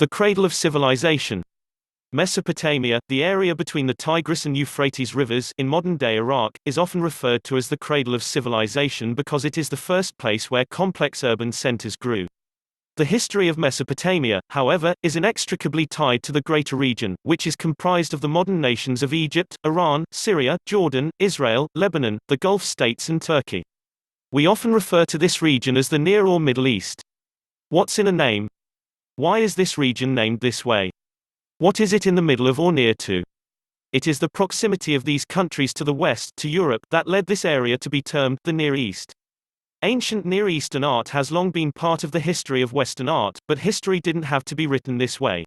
The Cradle of Civilization. Mesopotamia, the area between the Tigris and Euphrates rivers in modern-day Iraq, is often referred to as the cradle of civilization because it is the first place where complex urban centers grew. The history of Mesopotamia, however, is inextricably tied to the greater region, which is comprised of the modern nations of Egypt, Iran, Syria, Jordan, Israel, Lebanon, the Gulf states and Turkey. We often refer to this region as the Near or Middle East. What's in a name? Why is this region named this way? What is it in the middle of or near to? It is the proximity of these countries to the west, to Europe, that led this area to be termed the Near East. Ancient Near Eastern art has long been part of the history of Western art, but history didn't have to be written this way.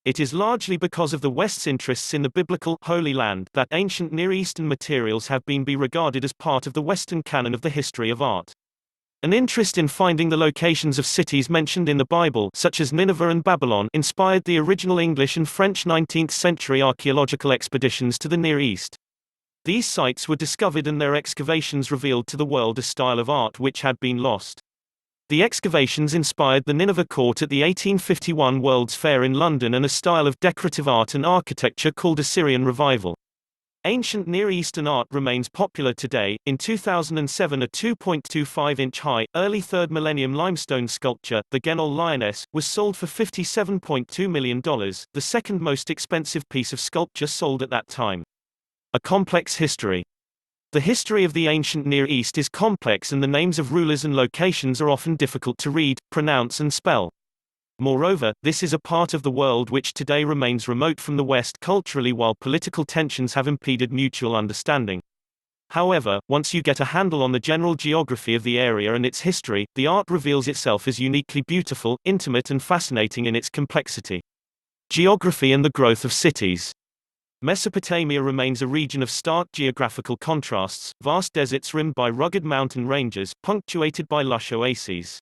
It is largely because of the West's interests in the biblical Holy Land that ancient Near Eastern materials have been regarded as part of the Western canon of the history of art. An interest in finding the locations of cities mentioned in the Bible, such as Nineveh and Babylon, inspired the original English and French 19th-century archaeological expeditions to the Near East. These sites were discovered and their excavations revealed to the world a style of art which had been lost. The excavations inspired the Nineveh court at the 1851 World's Fair in London and a style of decorative art and architecture called Assyrian Revival. Ancient Near Eastern art remains popular today. In 2007, a 2.25-inch high, early 3rd millennium limestone sculpture, the Genol Lioness, was sold for $57.2 million, the second most expensive piece of sculpture sold at that time. A complex history. The history of the ancient Near East is complex and the names of rulers and locations are often difficult to read, pronounce and spell. Moreover, this is a part of the world which today remains remote from the West culturally while political tensions have impeded mutual understanding. However, once you get a handle on the general geography of the area and its history, the art reveals itself as uniquely beautiful, intimate and fascinating in its complexity. Geography and the growth of cities. Mesopotamia remains a region of stark geographical contrasts, vast deserts rimmed by rugged mountain ranges, punctuated by lush oases.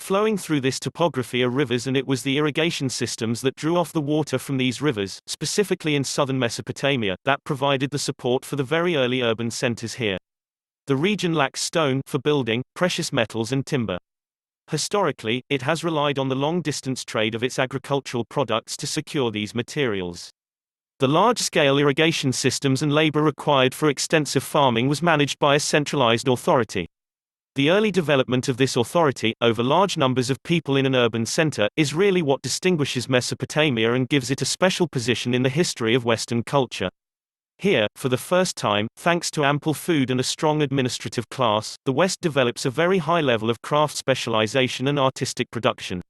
Flowing through this topography are rivers, and it was the irrigation systems that drew off the water from these rivers, specifically in southern Mesopotamia, that provided the support for the very early urban centers here. The region lacks stone for building, precious metals and timber. Historically, it has relied on the long-distance trade of its agricultural products to secure these materials. The large-scale irrigation systems and labor required for extensive farming was managed by a centralized authority. The early development of this authority, over large numbers of people in an urban center, is really what distinguishes Mesopotamia and gives it a special position in the history of Western culture. Here, for the first time, thanks to ample food and a strong administrative class, the West develops a very high level of craft specialization and artistic production.